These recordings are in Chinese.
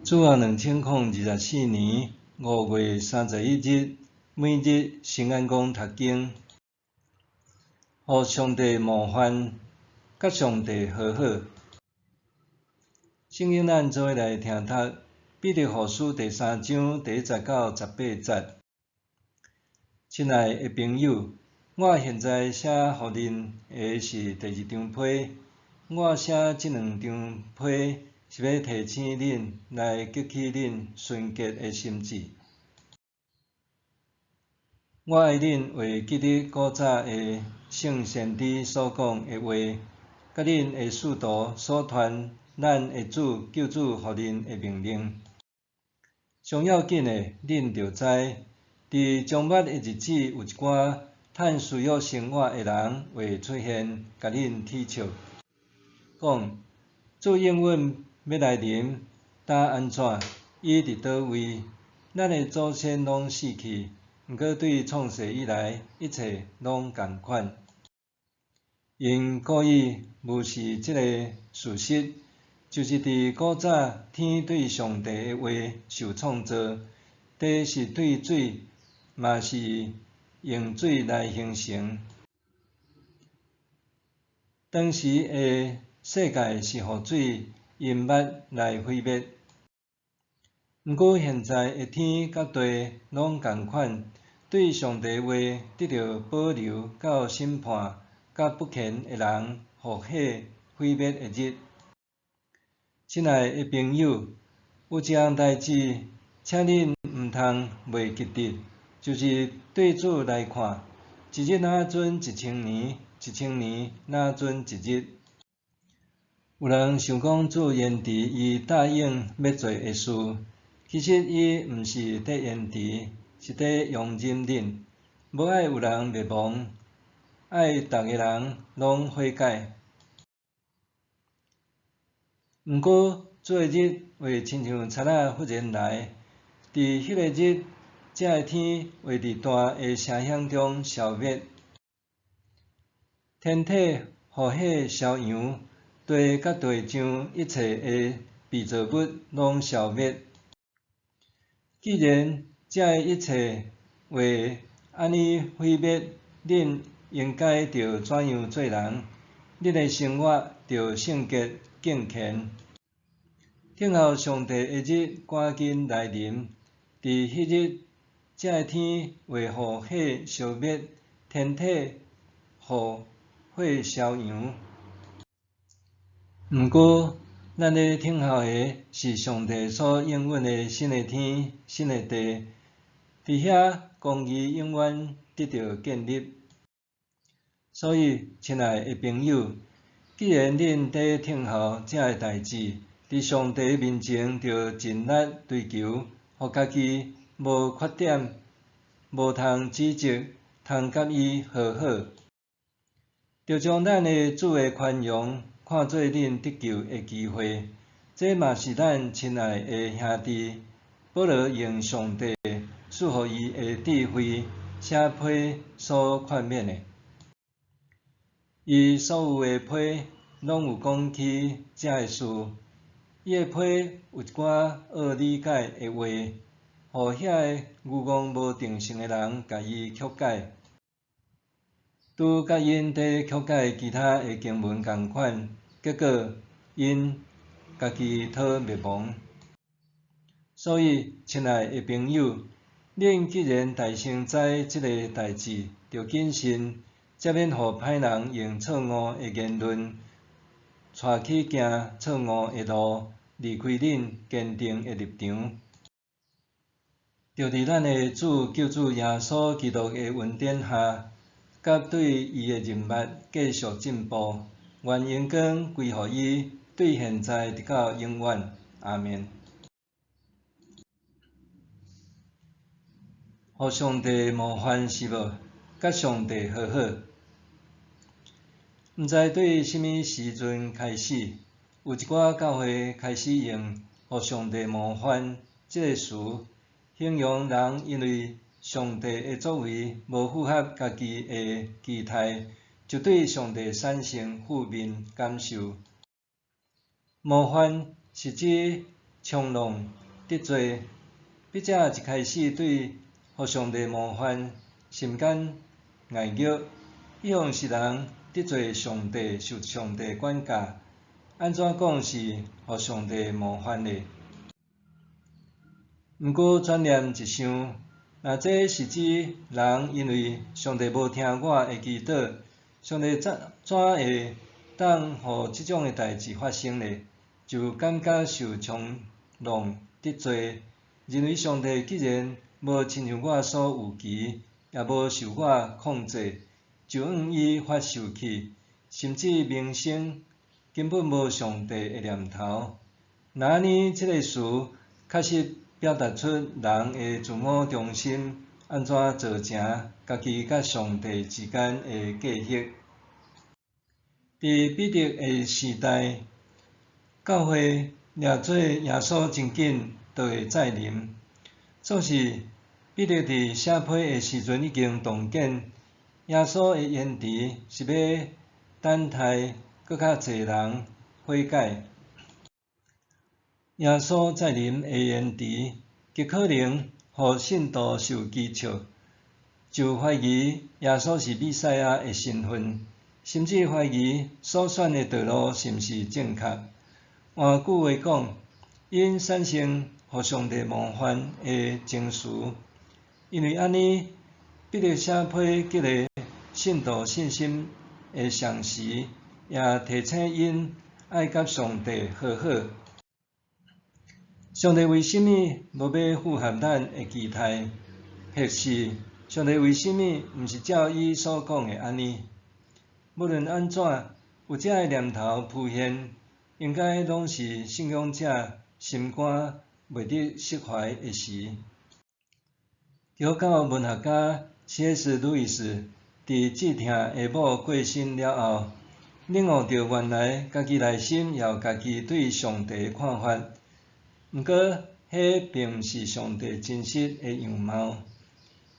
主后2024年5月31日，每日圣安宫读经，互上帝模范，甲上帝和好。圣经咱做伙来听读《彼得后书》第3章第1节到18节。亲爱的朋友，我现在写互恁的是第2张批，我写即2张批是要提醒恁来激起恁纯洁的心志。我爱恁会记得古早的圣先知所讲的话，甲恁的使徒所传咱的主救主互恁的命令。上要紧的，恁着知，伫将末的日子有一寡趁私欲生活的人会出现，甲恁踢笑，讲主应允要来临，呾安怎？伊伫倒位？咱的祖先拢死去，毋过对创世以来一切拢共款。因故意无视即个事实，就是伫古早天对上帝的话受创造，地是对水，嘛是用水来形成。当时的世界是互水淹没来毁灭。毋过现在的天甲地拢共款，对上帝话得到保留到审判甲不虔的人互火毁灭的日。亲爱的朋友，有一项代志，请恁毋通袂记得，就是对主来看，一日若准1000年，1000年若准一日。有人想讲主延迟伊答应要做的事，其实伊毋是伫延迟，是伫容忍恁，无爱有人灭亡，爱逐个人拢悔改。毋过主的日会亲像贼仔忽然来，伫迄个日，这个天会伫大的声响中消灭，天体互火烧扬，地甲地上一切的被造物拢消灭。既然这个一切会安尼毁灭，恁应该着怎样做人？恁的生活着圣洁敬虔，等候上帝的日赶紧来临。伫迄日，这个天会互火烧灭，天体互火烧扬。毋过，咱咧等候的是上帝所应允的新的天、新的地，伫遐公义永远得到建立。所以，亲爱的朋友，既然恁伫等候这个代志，伫上帝面前着尽力追求，互家己无缺点，无通指责，通甲伊和好，着将咱的主的宽容看做恁得救的机会。这嘛是咱亲爱的兄弟保罗用上帝赐予伊的智慧写批所劝勉的。伊所有的批拢有讲起这个事，伊的批有一寡好理解的话，互遐个愚戆无定性的人甲伊曲解，拄甲因伫曲解其他的经文共款，结果因家己讨灭亡。所以，亲爱的朋友，恁既然大声知即个代志，着谨慎，才免互歹人用错误的言论带去行错误的路，离开恁坚定的立场。着伫咱的主救主耶稣基督的恩典下，甲对伊的人物继续进步，愿荣光归乎伊，对现在直到永远。阿们。互上帝模范是无？甲上帝和好。毋知对什么时阵开始，有一寡教会开始用互上帝模范这个词，形容人因为上帝的作为无符合家己的期待，就对上帝产生负面感受。模范是指冲动得罪，笔者一开始对互上帝冒犯，心间爱虐，比方是人得罪上帝，受上帝管教，安怎讲是互上帝冒犯呢？毋过转念一想，若这是指人因为上帝无听我的祈祷，上帝怎会当互即种的代志发生呢？就感觉受冲动得罪，认为上帝既然无亲像我所预期，也无受我控制，就向伊发受气，甚至萌生根本无上帝的念头。若安尼，即个词确实表达出人的自我中心安怎造成家己甲上帝之间的隔阂。伫彼得的时代，教会掠做耶稣真紧就会再临。总是彼得伫写批的时阵已经洞见，耶稣的言辞是要等待搁较侪人悔改。耶稣再临的言辞，极可能互信徒受讥笑，就怀疑耶稣是弥赛亚的身份，甚至怀疑所选的道路是毋是正确。换句话讲，因产生互上帝冒犯的情绪，因为安尼，彼得写批激励信徒信心的上时，也提醒因爱甲上帝和好。上帝为甚物无要符合咱的期待？或是上帝为甚物毋是照伊所讲的安尼？无论安怎，有这个念头浮现，应该拢是信仰者心肝袂得释怀的时。基督教文学家 C.S. 路易斯伫志听下母过身了后，领悟到原来家己内心也有家己对上帝的看法。毋过，迄并毋是上帝真实的样貌。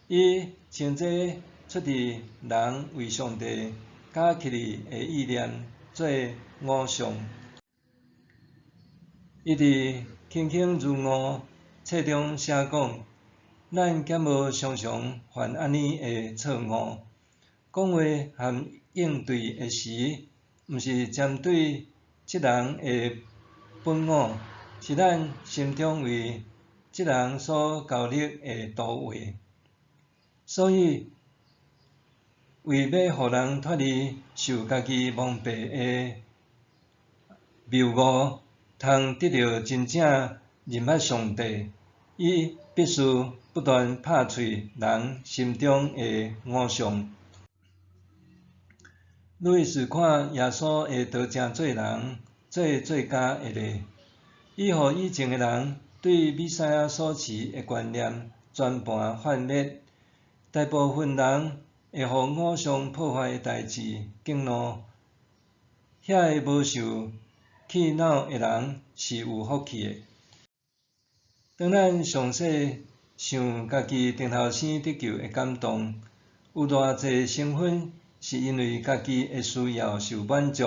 伊称这出自人为上帝加起嚟的意念做偶像。伊伫《卿卿如我》册中写讲：咱减无常常犯安尼的错误，讲话含应对的时，毋是针对即人的本我。是咱心中为即人所交立的图画，所以为要互人脱离受家己蒙蔽的谬误，通得到真正认捌上帝，伊必须不断拍碎人心中的偶像。路易斯看耶稣的道成做人，做最佳的例。伊互以前的人对弥赛亚所持的观念全盘幻灭，大部分人会互偶像破坏的代志激怒，遐个无受气恼的人是有福气的。当咱详细想家己顶头生得救的感动，有偌济成分是因为家己的需要受满足。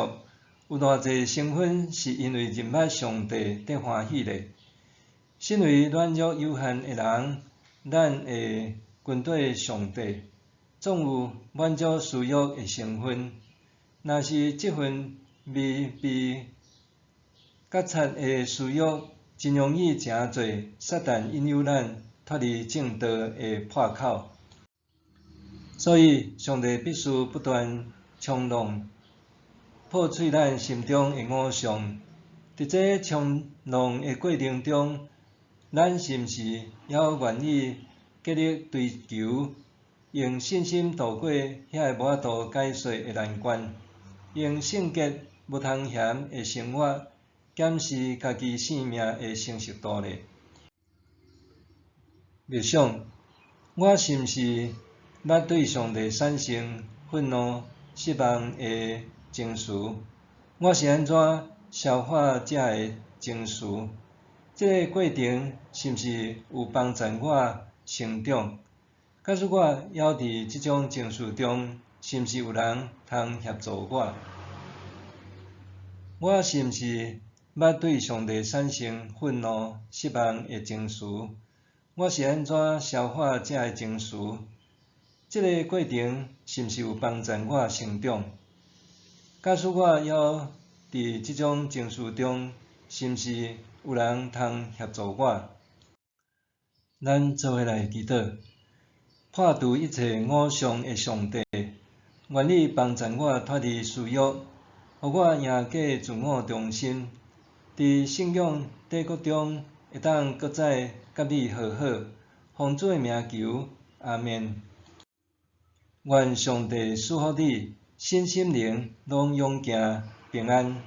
有偌济成分是因为认捌上帝得欢喜咧。身为软弱有限的人，咱会跟对上帝，总有满足私欲的成分。若是即份被觉察的私欲，真容易诚做撒旦引诱咱脱离正道的破口。所以，上帝必须不断冲动。破碎咱心中的偶像，伫这冲浪的过程中，咱是毋是也有愿意竭力追求，用信心度过遐个无法度解说的难关，用圣洁无通嫌的生活检视家己生命的成熟度呢？默想，我是毋是捌对上帝产生愤怒、失望的情绪？我是安怎消化这个情绪？这个过程是毋是有帮助我成长？假使我还伫即种情绪中，是毋是有人通协助我？我是毋是捌对上帝产生愤怒、失望的情绪，我是安怎消化这个情绪？这个过程是毋是有帮助我成长？假使我还伫即种情绪中，是毋是有人通协助我？咱做伙来祈祷，破除一切偶像的上帝，愿你帮助我脱离私欲，互我赢过自我中心，伫信仰帝国中会当搁再甲你和好，奉主的名求，阿们。愿上帝赐福你，身心灵拢勇行平安。